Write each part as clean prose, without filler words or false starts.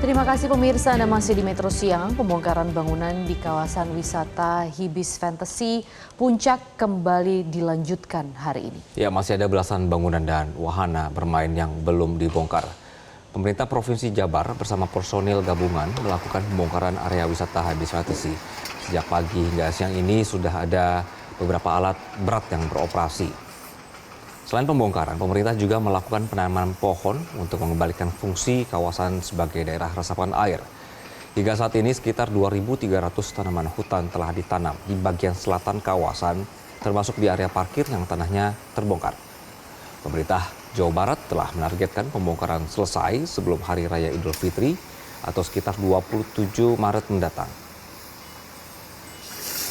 Terima kasih pemirsa, Anda masih di Metro Siang. Pembongkaran bangunan di kawasan wisata Hibis Fantasy Puncak kembali dilanjutkan hari ini. Ya, masih ada belasan bangunan dan wahana bermain yang belum dibongkar. Pemerintah Provinsi Jabar bersama personil gabungan melakukan pembongkaran area wisata Hibis Fantasy. Sejak pagi hingga siang ini sudah ada beberapa alat berat yang beroperasi. Selain pembongkaran, pemerintah juga melakukan penanaman pohon untuk mengembalikan fungsi kawasan sebagai daerah resapan air. Hingga saat ini sekitar 2.300 tanaman hutan telah ditanam di bagian selatan kawasan, termasuk di area parkir yang tanahnya terbongkar. Pemerintah Jawa Barat telah menargetkan pembongkaran selesai sebelum Hari Raya Idul Fitri atau sekitar 27 Maret mendatang.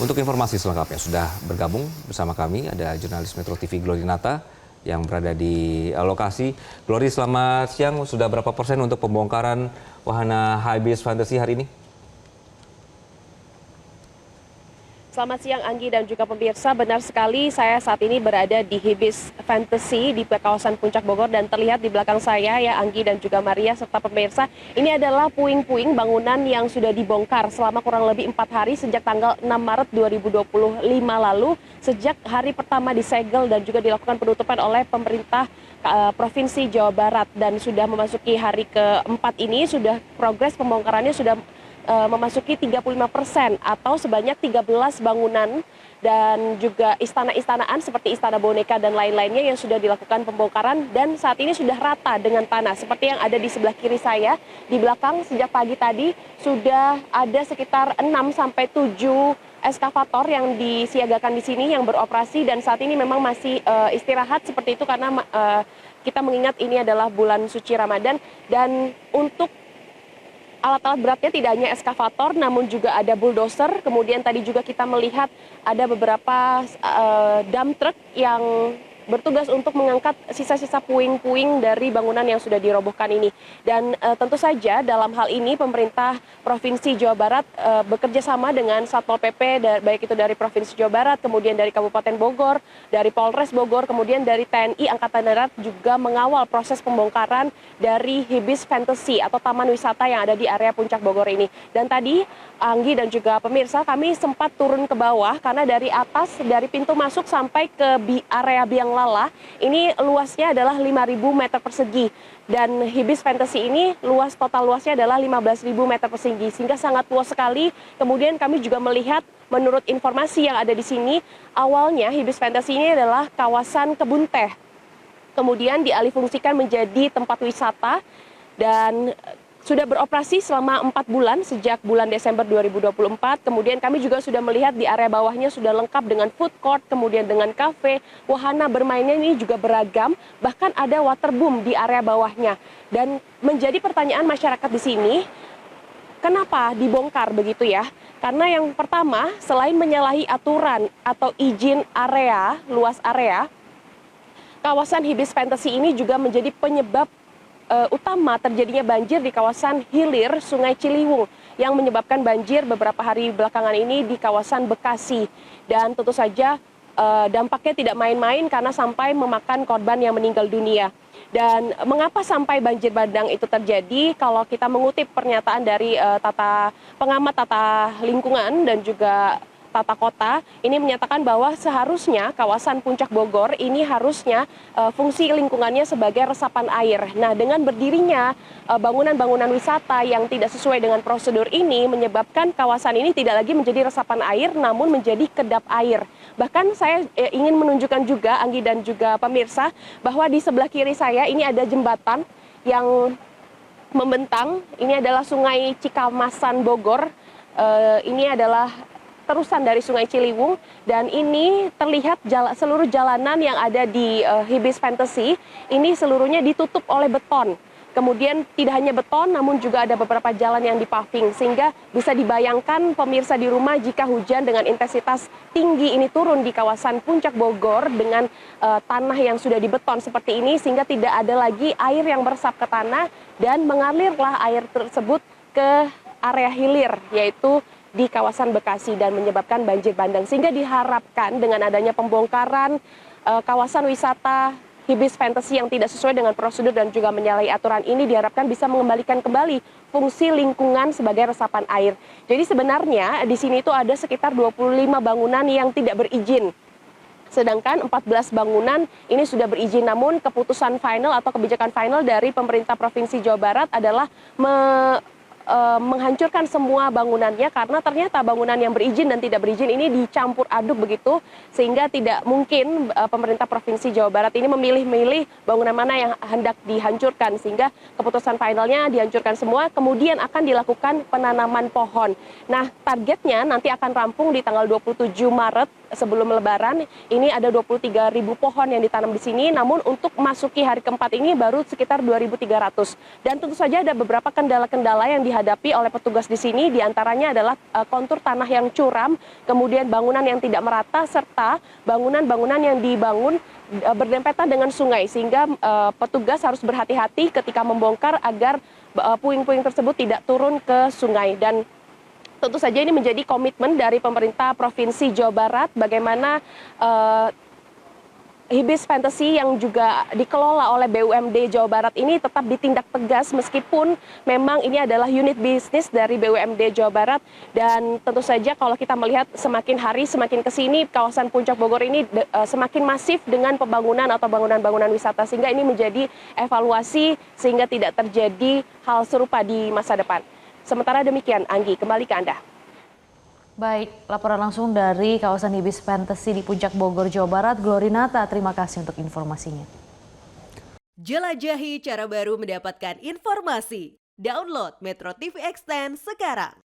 Untuk informasi selengkapnya sudah bergabung bersama kami ada jurnalis Metro TV Glory Nata yang berada di lokasi. Glory, selamat siang. Sudah berapa persen untuk pembongkaran wahana Hibis Fantasy hari ini? Selamat siang Anggi dan juga pemirsa, benar sekali saya saat ini berada di Hibis Fantasy di kawasan Puncak Bogor dan terlihat di belakang saya ya Anggi dan juga Maria serta pemirsa, ini adalah puing-puing bangunan yang sudah dibongkar selama kurang lebih 4 hari sejak tanggal 6 Maret 2025 lalu, sejak hari pertama disegel dan juga dilakukan penutupan oleh pemerintah Provinsi Jawa Barat, dan sudah memasuki hari keempat ini sudah progres pembongkarannya sudah memasuki 35% atau sebanyak 13 bangunan dan juga istana-istanaan seperti Istana Boneka dan lain-lainnya yang sudah dilakukan pembongkaran dan saat ini sudah rata dengan tanah seperti yang ada di sebelah kiri saya. Di belakang sejak pagi tadi sudah ada sekitar 6-7 eskavator yang disiagakan di sini yang beroperasi dan saat ini memang masih istirahat seperti itu karena kita mengingat ini adalah bulan suci Ramadan. Dan untuk alat-alat beratnya tidak hanya eskavator, namun juga ada bulldozer. Kemudian tadi juga kita melihat ada beberapa dump truck yang bertugas untuk mengangkat sisa-sisa puing-puing dari bangunan yang sudah dirobohkan ini. Dan tentu saja dalam hal ini pemerintah Provinsi Jawa Barat bekerja sama dengan Satpol PP, baik itu dari Provinsi Jawa Barat, kemudian dari Kabupaten Bogor, dari Polres Bogor, kemudian dari TNI Angkatan Darat juga mengawal proses pembongkaran dari Hibis Fantasy atau taman wisata yang ada di area Puncak Bogor ini. Dan tadi Anggi dan juga pemirsa, kami sempat turun ke bawah karena dari atas, dari pintu masuk sampai ke area Biang Lala, ini luasnya adalah 5.000 meter persegi. Dan Hibis Fantasy ini total luasnya adalah 15.000 meter persegi, sehingga sangat luas sekali. Kemudian kami juga melihat, menurut informasi yang ada di sini, awalnya Hibis Fantasy ini adalah kawasan kebun teh. Kemudian dialihfungsikan menjadi tempat wisata dan sudah beroperasi selama 4 bulan sejak bulan Desember 2024. Kemudian kami juga sudah melihat di area bawahnya sudah lengkap dengan food court, kemudian dengan kafe, wahana bermainnya ini juga beragam, bahkan ada waterboom di area bawahnya. Dan menjadi pertanyaan masyarakat di sini, kenapa dibongkar begitu ya? Karena yang pertama, selain menyalahi aturan atau izin area, luas area, kawasan Hibis Fantasy ini juga menjadi penyebab utama terjadinya banjir di kawasan hilir Sungai Ciliwung yang menyebabkan banjir beberapa hari belakangan ini di kawasan Bekasi. Dan tentu saja dampaknya tidak main-main karena sampai memakan korban yang meninggal dunia. Dan mengapa sampai banjir bandang itu terjadi? Kalau kita mengutip pernyataan dari pengamat tata lingkungan dan juga tata kota, ini menyatakan bahwa seharusnya kawasan Puncak Bogor ini harusnya fungsi lingkungannya sebagai resapan air. Nah, dengan berdirinya bangunan-bangunan wisata yang tidak sesuai dengan prosedur ini menyebabkan kawasan ini tidak lagi menjadi resapan air namun menjadi kedap air. Bahkan saya ingin menunjukkan juga Anggi dan juga pemirsa bahwa di sebelah kiri saya ini ada jembatan yang membentang. Ini adalah Sungai Cikamasan Bogor. Ini adalah terusan dari Sungai Ciliwung dan ini terlihat seluruh jalanan yang ada di Hibis Fantasy ini seluruhnya ditutup oleh beton. Kemudian tidak hanya beton namun juga ada beberapa jalan yang dipaving, sehingga bisa dibayangkan pemirsa di rumah jika hujan dengan intensitas tinggi ini turun di kawasan Puncak Bogor dengan tanah yang sudah dibeton seperti ini, sehingga tidak ada lagi air yang meresap ke tanah dan mengalirlah air tersebut ke area hilir yaitu di kawasan Bekasi dan menyebabkan banjir bandang. Sehingga diharapkan dengan adanya pembongkaran kawasan wisata Hibis Fantasy yang tidak sesuai dengan prosedur dan juga menyalahi aturan ini diharapkan bisa mengembalikan kembali fungsi lingkungan sebagai resapan air. Jadi sebenarnya di sini itu ada sekitar 25 bangunan yang tidak berizin. Sedangkan 14 bangunan ini sudah berizin, namun keputusan final atau kebijakan final dari pemerintah Provinsi Jawa Barat adalah menghancurkan semua bangunannya karena ternyata bangunan yang berizin dan tidak berizin ini dicampur aduk begitu, sehingga tidak mungkin pemerintah Provinsi Jawa Barat ini memilih-milih bangunan mana yang hendak dihancurkan, sehingga keputusan finalnya dihancurkan semua, kemudian akan dilakukan penanaman pohon. Nah, targetnya nanti akan rampung di tanggal 27 Maret sebelum Lebaran. Ini ada 23.000 pohon yang ditanam di sini, namun untuk masuki hari keempat ini baru sekitar 2.300. Dan tentu saja ada beberapa kendala-kendala yang dihadapi oleh petugas di sini, diantaranya adalah kontur tanah yang curam, kemudian bangunan yang tidak merata, serta bangunan-bangunan yang dibangun berdempetan dengan sungai, sehingga petugas harus berhati-hati ketika membongkar agar puing-puing tersebut tidak turun ke sungai. Dan tentu saja ini menjadi komitmen dari pemerintah Provinsi Jawa Barat bagaimana Hibis Fantasy yang juga dikelola oleh BUMD Jawa Barat ini tetap ditindak tegas meskipun memang ini adalah unit bisnis dari BUMD Jawa Barat. Dan tentu saja kalau kita melihat semakin hari semakin kesini kawasan Puncak Bogor ini semakin masif dengan pembangunan atau bangunan-bangunan wisata, sehingga ini menjadi evaluasi sehingga tidak terjadi hal serupa di masa depan. Sementara demikian, Anggi, kembali ke Anda. Baik, laporan langsung dari kawasan Hibis Fantasy di Puncak Bogor, Jawa Barat. Glorinata, terima kasih untuk informasinya. Jelajahi cara baru mendapatkan informasi. Download Metro TV Extend sekarang.